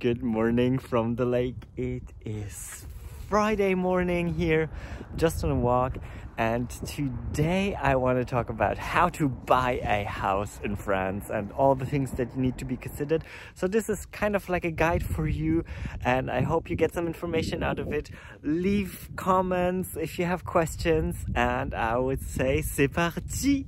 Good morning from the lake. It is Friday morning here, just on a walk, and today I want to talk about how to buy a house in France and all the things that you need to be considered. So this is kind of like a guide for you, and I hope you get some information out of it. Leave comments if you have questions, and I would say c'est parti!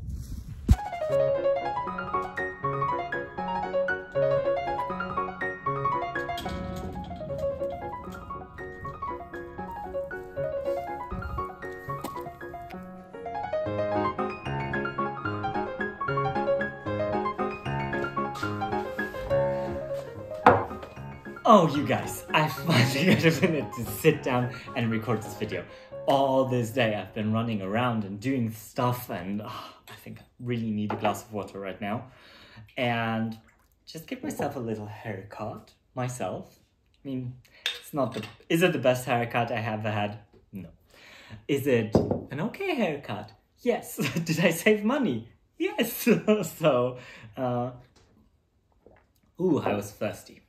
Oh, you guys, I finally got a minute to sit down and record this video. All this day I've been running around and doing stuff, and I think I really need a glass of water right now. And just give myself a little haircut myself. I mean, is it the best haircut I have had? No. Is it an okay haircut? Yes. Did I save money? Yes. So, I was thirsty.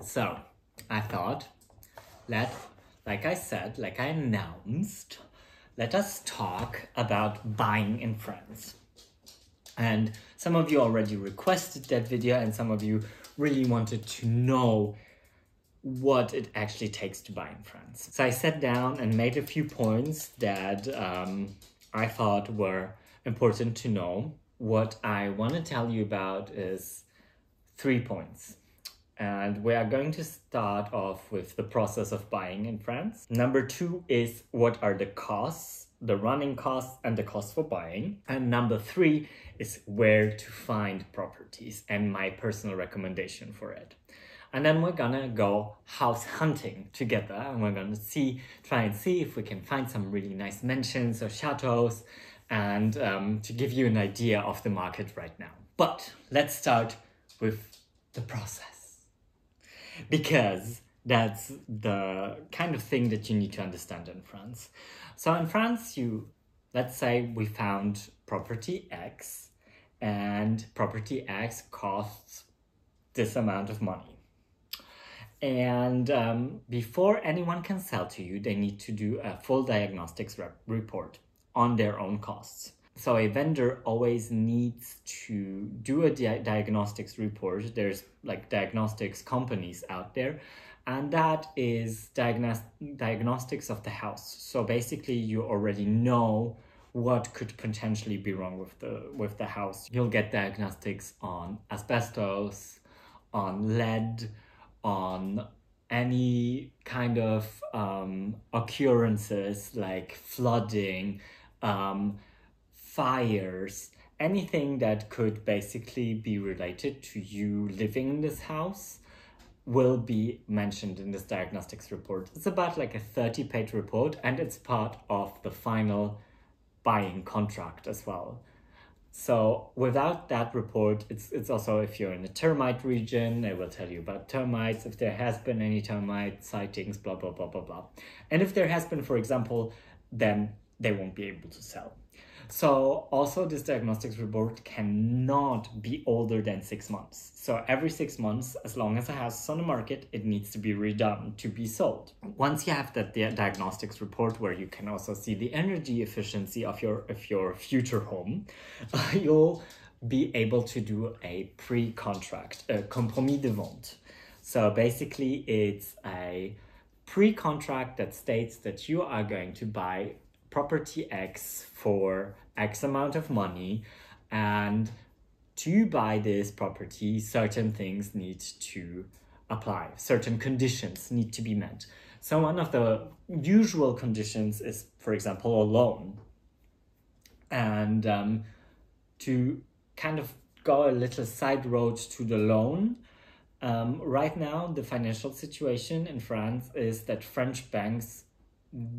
So, I thought, like I announced, let us talk about buying in France. And some of you already requested that video, and some of you really wanted to know what it actually takes to buy in France. So I sat down and made a few points that I thought were important to know. What I want to tell you about is 3 points. And we are going to start off with the process of buying in France. Number 2 is what are the costs, the running costs and the costs for buying. And number 3 is where to find properties and my personal recommendation for it. And then we're gonna go house hunting together, and we're gonna try and see if we can find some really nice mansions or chateaus, and to give you an idea of the market right now. But let's start with the process, because that's the kind of thing that you need to understand in France. So in France, let's say we found property X, and property X costs this amount of money. And before anyone can sell to you, they need to do a full diagnostics report on their own costs. So a vendor always needs to do a diagnostics report. There's like diagnostics companies out there, and that is diagnostics of the house. So basically you already know what could potentially be wrong with the house. You'll get diagnostics on asbestos, on lead, on any kind of occurrences like flooding, fires, anything that could basically be related to you living in this house will be mentioned in this diagnostics report. It's about like a 30-page report, and it's part of the final buying contract as well. So without that report, it's also, if you're in a termite region, they will tell you about termites, if there has been any termite sightings, blah, blah, blah, blah, blah. And if there has been, for example, then they won't be able to sell. So also this diagnostics report cannot be older than 6 months. So every 6 months, as long as a house is on the market, it needs to be redone to be sold. Once you have that diagnostics report, where you can also see the energy efficiency of your future home, you'll be able to do a pre-contract, a compromis de vente. So basically it's a pre-contract that states that you are going to buy property X for X amount of money, and to buy this property, certain things need to apply, certain conditions need to be met. So one of the usual conditions is, for example, a loan. And to kind of go a little side road to the loan, right now the financial situation in France is that French banks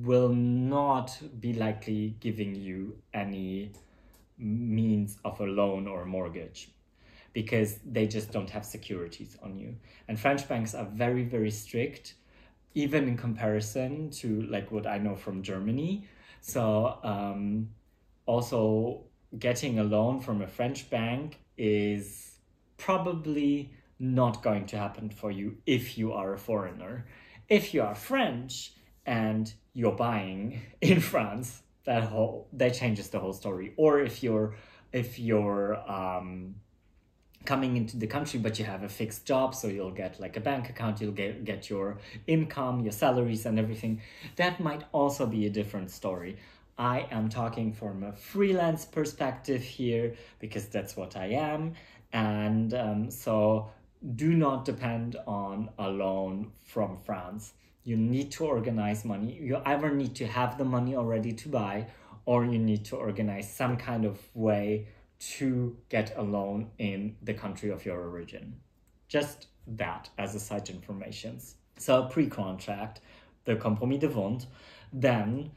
will not be likely giving you any means of a loan or a mortgage, because they just don't have securities on you. And French banks are very, very strict, even in comparison to like what I know from Germany. So also getting a loan from a French bank is probably not going to happen for you if you are a foreigner. If you are French and you're buying in France, that changes the whole story. Or if you're coming into the country but you have a fixed job, so you'll get like a bank account, you'll get your income, your salaries and everything, that might also be a different story. I am talking from a freelance perspective here because that's what I am, and so do not depend on a loan from France. You need to organize money. You either need to have the money already to buy, or you need to organize some kind of way to get a loan in the country of your origin. Just that as a side information. So pre-contract, the compromis de vente, then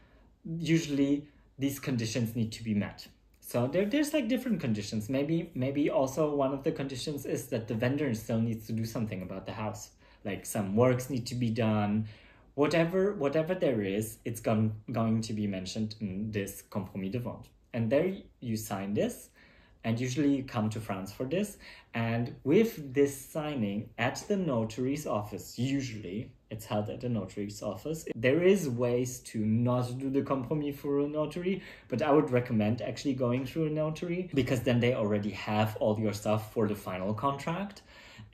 usually these conditions need to be met. So there's like different conditions. Maybe also one of the conditions is that the vendor still needs to do something about the house. Like some works need to be done. Whatever there is, it's going to be mentioned in this compromis de vente. And there you sign this, and usually you come to France for this. And with this signing at the notary's office, usually it's held at the notary's office. There is ways to not do the compromis for a notary, but I would recommend actually going through a notary, because then they already have all your stuff for the final contract.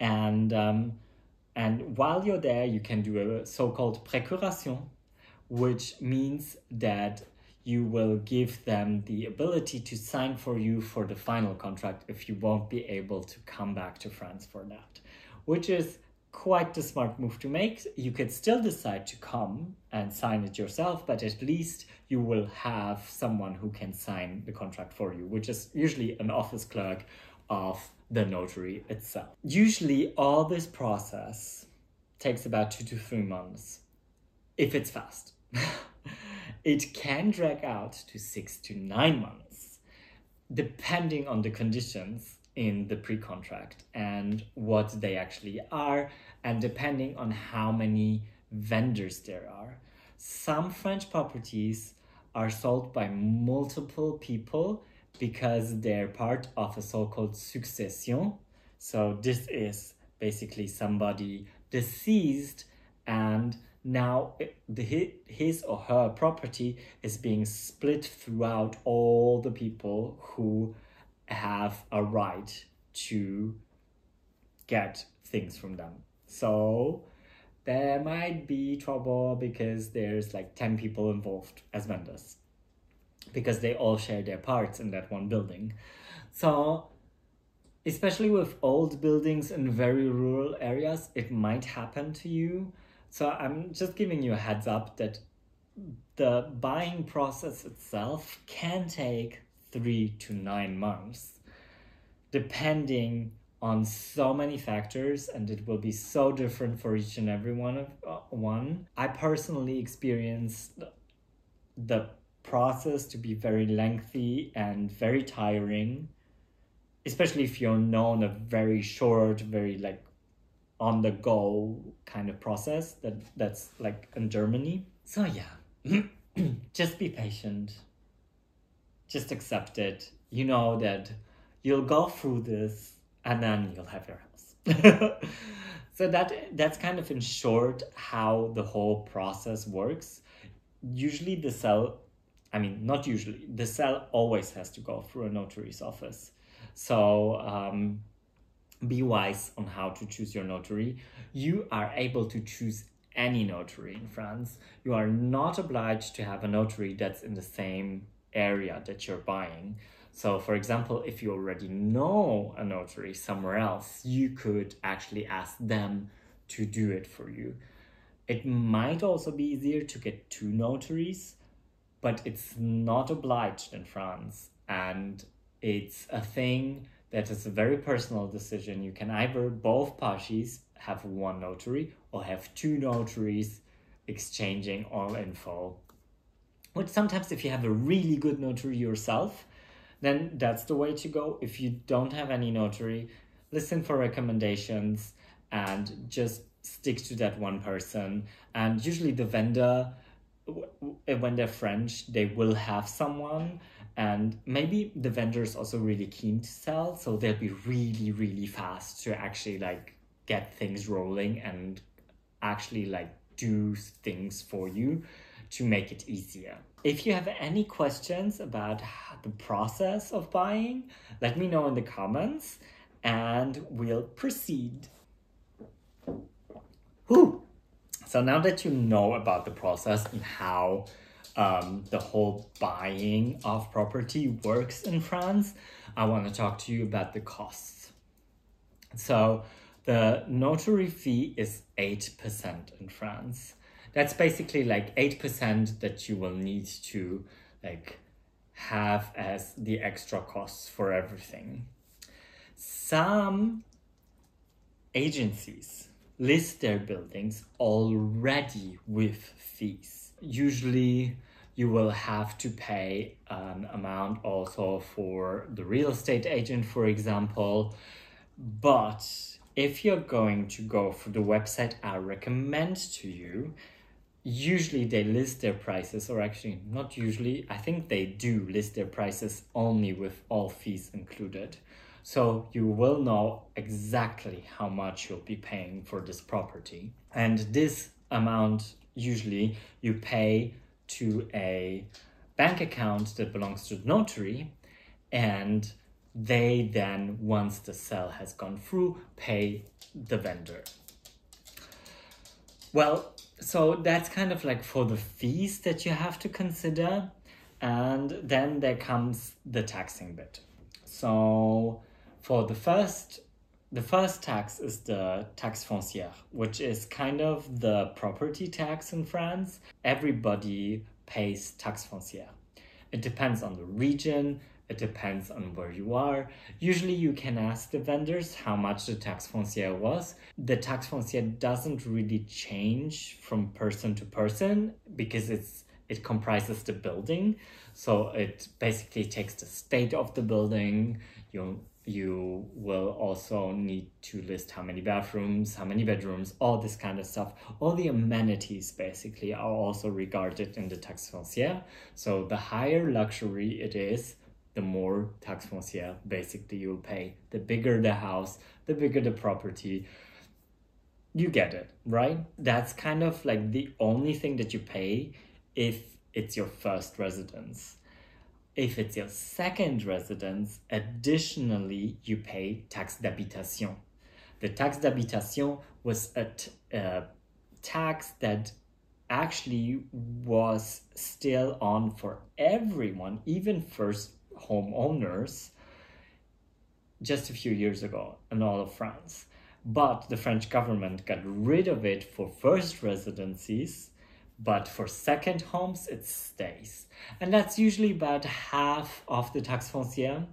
And while you're there, you can do a so-called procuration, which means that you will give them the ability to sign for you for the final contract if you won't be able to come back to France for that, which is quite the smart move to make. You could still decide to come and sign it yourself, but at least you will have someone who can sign the contract for you, which is usually an office clerk of the notary itself. Usually all this process takes about 2 to 3 months, if it's fast. It can drag out to 6 to 9 months, depending on the conditions in the pre-contract and what they actually are, and depending on how many vendors there are. Some French properties are sold by multiple people because they're part of a so-called succession. So this is basically somebody deceased, and now his or her property is being split throughout all the people who have a right to get things from them. So there might be trouble because there's like 10 people involved as vendors, because they all share their parts in that one building. So especially with old buildings in very rural areas, it might happen to you. So I'm just giving you a heads up that the buying process itself can take 3 to 9 months, depending on so many factors, and it will be so different for each and every one. I personally experienced the process to be very lengthy and very tiring, especially if you're known a very short, very like on the go kind of process that's like in Germany. So yeah, just be patient, just accept it. You know that you'll go through this and then you'll have your house. So that's kind of in short how the whole process works. Usually the sale always has to go through a notary's office. So be wise on how to choose your notary. You are able to choose any notary in France. You are not obliged to have a notary that's in the same area that you're buying. So for example, if you already know a notary somewhere else, you could actually ask them to do it for you. It might also be easier to get 2 notaries, but it's not obliged in France, and it's a thing that is a very personal decision. You can either, both parties, have 1 notary or have 2 notaries exchanging all info. Which sometimes if you have a really good notary yourself, then that's the way to go. If you don't have any notary, listen for recommendations and just stick to that one person. And usually the vendor, when they're French, they will have someone, and maybe the vendor is also really keen to sell, so they'll be really, really fast to actually like get things rolling and actually like do things for you to make it easier. If you have any questions about the process of buying, let me know in the comments and we'll proceed. Whew. So now that you know about the process and how the whole buying of property works in France, I want to talk to you about the costs. So the notary fee is 8% in France. That's basically like 8% that you will need to like have as the extra costs for everything. Some agencies list their buildings already with fees. Usually you will have to pay an amount also for the real estate agent, for example. But if you're going to go for the website I recommend to you, usually they list their prices, or actually not usually, I think they do list their prices only with all fees included. So you will know exactly how much you'll be paying for this property. And this amount, usually you pay to a bank account that belongs to the notary, and they then, once the sale has gone through, pay the vendor. Well, so that's kind of like for the fees that you have to consider. And then there comes the taxing bit. So for the first tax is the taxe foncière, which is kind of the property tax in France. Everybody pays taxe foncière. It depends on the region. It depends on where you are. Usually you can ask the vendors how much the taxe foncière was. The taxe foncière doesn't really change from person to person because it comprises the building. So it basically takes the state of the building. You will also need to list how many bathrooms, how many bedrooms, all this kind of stuff. All the amenities basically are also regarded in the taxe foncière. So the higher luxury it is, the more taxe foncière basically you'll pay. The bigger the house, the bigger the property. You get it, right? That's kind of like the only thing that you pay if it's your first residence. If it's your second residence, additionally, you pay taxe d'habitation. The taxe d'habitation was a tax that actually was still on for everyone, even first homeowners, just a few years ago in all of France. But the French government got rid of it for first residencies, but for second homes, it stays. And that's usually about half of the taxe foncière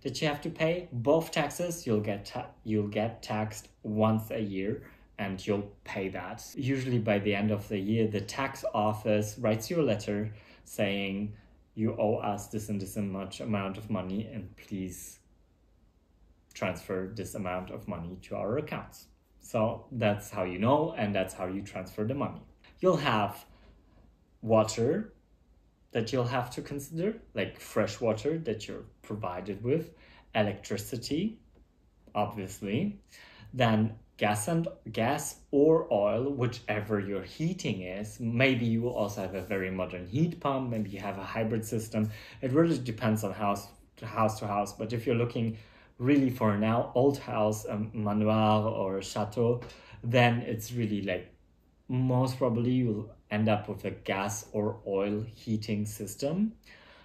that you have to pay. Both taxes, you'll get taxed once a year, and you'll pay that. Usually by the end of the year, the tax office writes you a letter saying, you owe us this and this much amount of money, and please transfer this amount of money to our accounts. So that's how you know, and that's how you transfer the money. You'll have water that you'll have to consider, like fresh water that you're provided with, electricity, obviously, then gas or oil, whichever your heating is. Maybe you will also have a very modern heat pump, maybe you have a hybrid system. It really depends on house to house, but if you're looking really for an old house, a manoir or a chateau, then it's really like most probably you'll end up with a gas or oil heating system.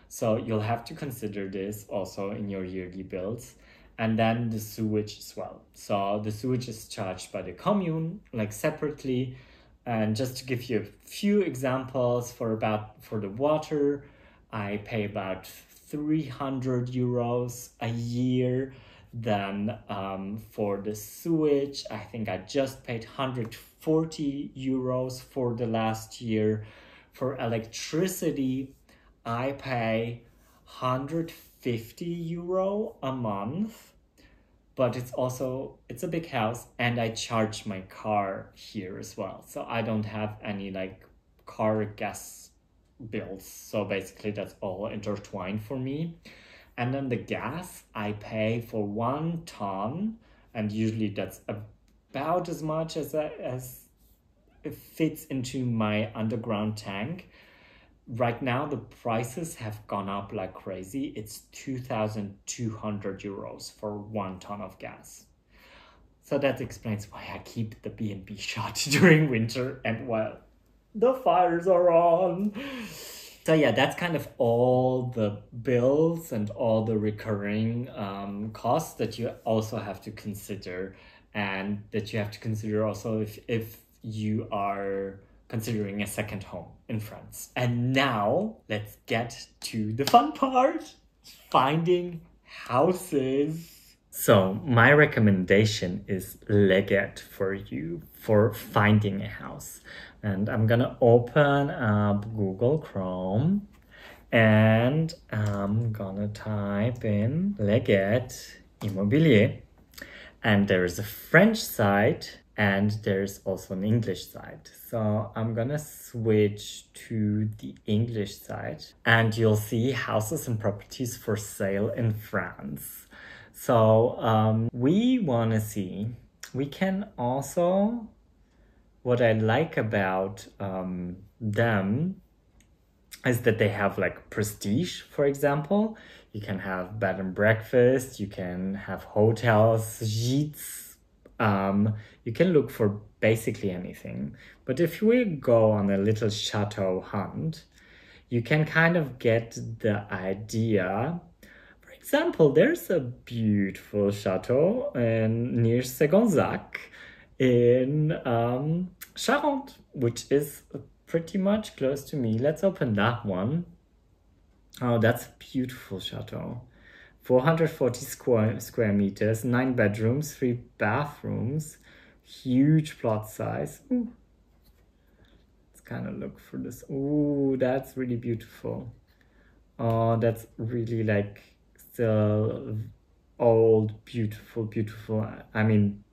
So you'll have to consider this also in your yearly bills. And then the sewage as well. So the sewage is charged by the commune, like separately. And just to give you a few examples, for the water, I pay about 300 euros a year. Then for the sewage, I think I just paid 140 euros for the last year. For electricity, I pay 150 euro a month, but it's a big house, and I charge my car here as well. So I don't have any like car gas bills. So basically that's all intertwined for me. And then the gas, I pay for 1 ton, and usually that's about as much as it fits into my underground tank. Right now, the prices have gone up like crazy. It's 2,200 euros for 1 ton of gas. So that explains why I keep the B&B shut during winter and while the fires are on. So yeah, that's kind of all the bills and all the recurring costs that you also have to consider, and that you have to consider also if you are considering a second home in France. And now let's get to the fun part, finding houses. So my recommendation is Leggett for you for finding a house. And I'm gonna open up Google Chrome and I'm gonna type in Leggett Immobilier. And there's a French site and there's also an English site. So I'm gonna switch to the English site and you'll see houses and properties for sale in France. So we wanna see, we can also, what I like about them is that they have like prestige, for example. You can have bed and breakfast, you can have hotels, gîtes. You can look for basically anything. But if we go on a little chateau hunt, you can kind of get the idea. For example, there's a beautiful chateau near Segonzac in Charente, which is pretty much close to me. Let's open that one. Oh, that's a beautiful chateau. 440 square meters, 9 bedrooms, 3 bathrooms, huge plot size. Ooh. Let's kind of look for this. Ooh, that's really beautiful. Oh, that's really like still old, beautiful, beautiful. I mean,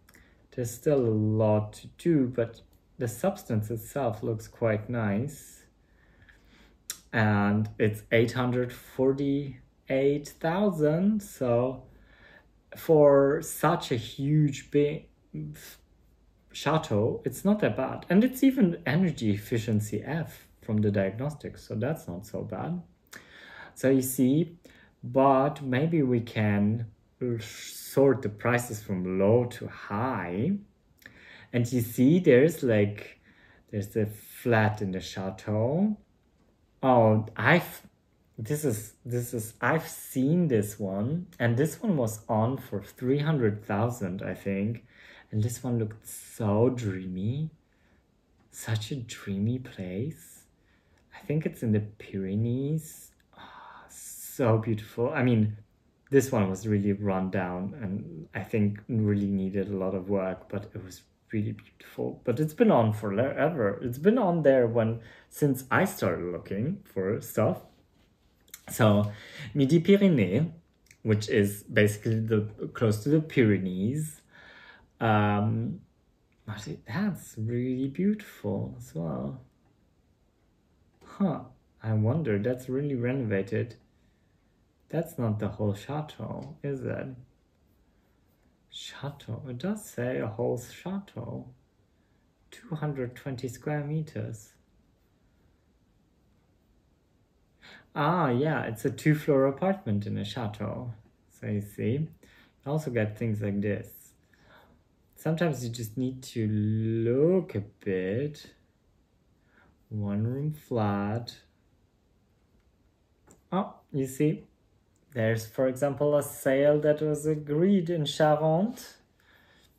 there's still a lot to do, but the substance itself looks quite nice. And it's 848,000. So for such a huge big chateau, it's not that bad. And it's even energy efficiency F from the diagnostics. So that's not so bad. So you see, but maybe we can sort the prices from low to high. And you see there's a flat in the chateau. Oh, I've seen this one, and this one was on for 300,000, I think. And this one looked so dreamy. Such a dreamy place. I think it's in the Pyrenees. Oh, so beautiful. I mean, this one was really run down and I think really needed a lot of work, but it was really beautiful. But it's been on forever. It's been on there since I started looking for stuff. So Midi-Pyrénées, which is basically close to the Pyrenees, that's really beautiful as well. Huh, I wonder, that's really renovated. That's not the whole chateau, is it? Chateau, it does say a whole chateau. 220 square meters. Ah, yeah, it's a 2-floor apartment in a chateau. So you see, you also get things like this. Sometimes you just need to look a bit. 1-room flat. Oh, you see, there's, for example, a sale that was agreed in Charente.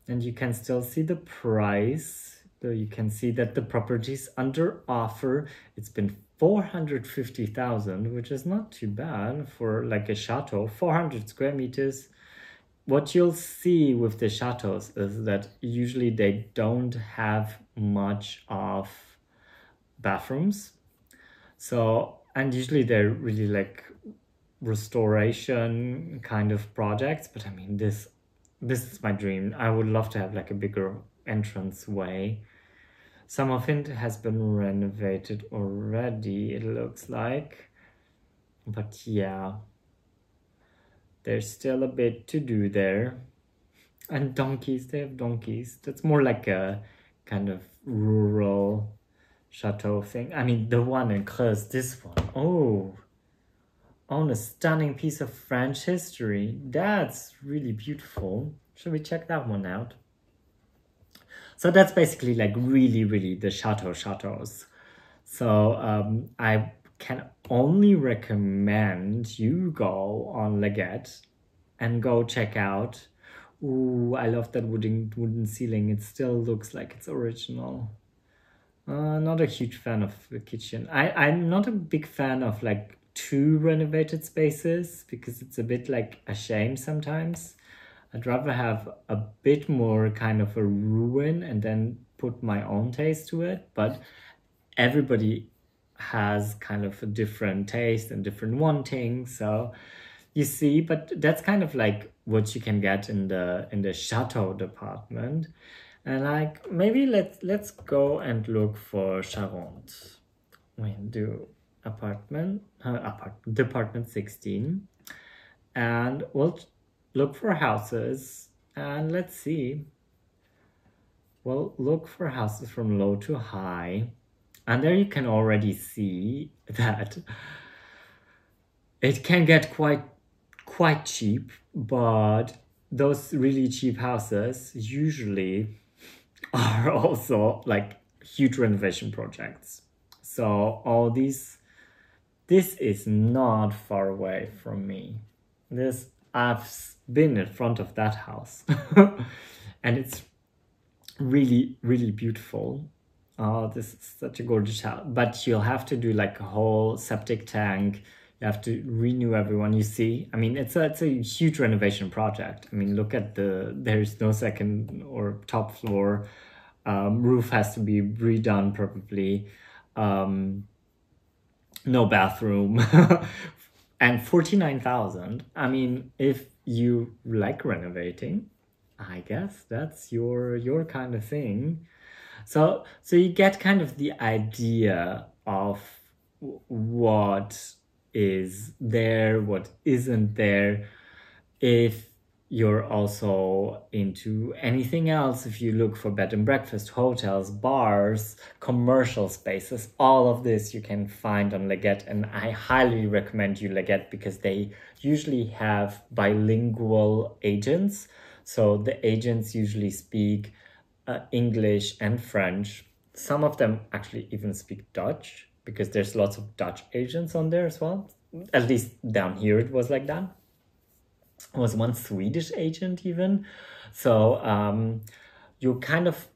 And you can still see the price. So you can see that the property is under offer. It's been 450,000, which is not too bad for like a chateau. 400 square meters. What you'll see with the chateaus is that usually they don't have much of bathrooms. So, and usually they're really like restoration kind of projects. But I mean, this is my dream. I would love to have like a bigger entrance way. Some of it has been renovated already, it looks like. But yeah, there's still a bit to do there. And donkeys, they have donkeys. That's more like a kind of rural chateau thing. I mean, the one in Creuse, this one. Oh, a stunning piece of French history. That's really beautiful. Should we check that one out? So that's basically like really the chateaus. So I can only recommend you go on Leggett and go check out. Ooh, I love that wooden ceiling. It still looks like it's original. Not a huge fan of the kitchen. I'm not a big fan of like too renovated spaces because it's a bit like a shame sometimes. I'd rather have a bit more kind of a ruin and then put my own taste to it. But everybody has kind of a different taste and different wanting. So you see, but that's kind of like what you can get in the chateau department. And like maybe let's go and look for Charente. We do department 16, and we'll look for houses, and let's see. We'll look for houses from low to high, and there you can already see that it can get quite cheap, but those really cheap houses usually are also like huge renovation projects. So all this is not far away from me. I've been in front of that house and it's really beautiful. Oh, this is such a gorgeous house, but you'll have to do like a whole septic tank. You have to renew everyone. You see, I mean, it's a huge renovation project. I mean, look at there's no second or top floor. Roof has to be redone probably. No bathroom. And 49,000. I mean, if you like renovating, I guess that's your kind of thing. So you get kind of the idea of what is there, what isn't there. If you're also into anything else, if you look for bed and breakfast, hotels, bars, commercial spaces, all of this you can find on Leggett. And I highly recommend you Leggett because they usually have bilingual agents. So the agents usually speak English and French. Some of them actually even speak Dutch because there's lots of Dutch agents on there as well. At least down here it was like that. There was one Swedish agent even. So you kind of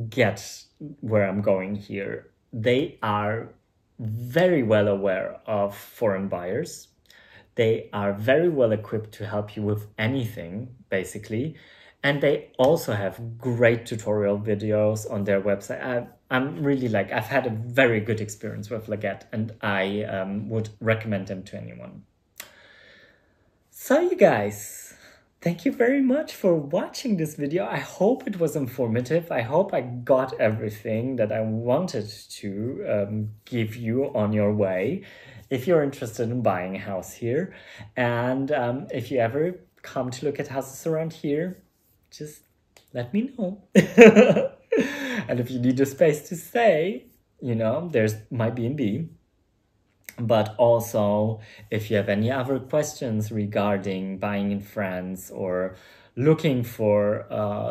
get where I'm going here. They are very well aware of foreign buyers. They are very well equipped to help you with anything, basically. And they also have great tutorial videos on their website. I'm really like, I've had a very good experience with Leggett, and I would recommend them to anyone. So you guys, thank you very much for watching this video. I hope it was informative. I hope I got everything that I wanted to give you on your way. If you're interested in buying a house here, and if you ever come to look at houses around here, just let me know. And if you need a space to stay, you know, there's my B&B. But also, if you have any other questions regarding buying in France or looking for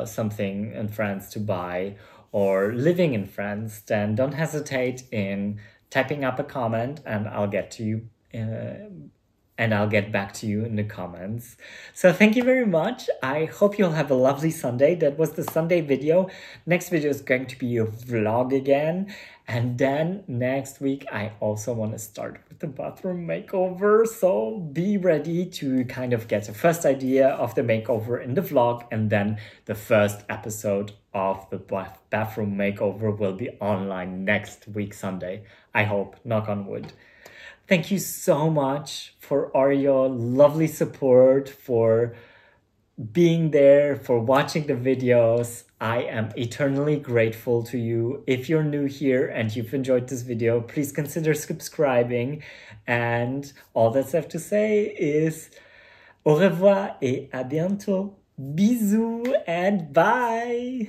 something in France to buy or living in France, then don't hesitate in typing up a comment and I'll get to you and I'll get back to you in the comments. So thank you very much. I hope you'll have a lovely Sunday. That was the Sunday video. Next video is going to be a vlog again. And then next week, I also want to start with the bathroom makeover. So be ready to kind of get a first idea of the makeover in the vlog. And then the first episode of the bathroom makeover will be online next week, Sunday. I hope, knock on wood. Thank you so much for all your lovely support, for being there, for watching the videos. I am eternally grateful to you. If you're new here and you've enjoyed this video, please consider subscribing. And all that's left to say is au revoir et à bientôt. Bisous and bye!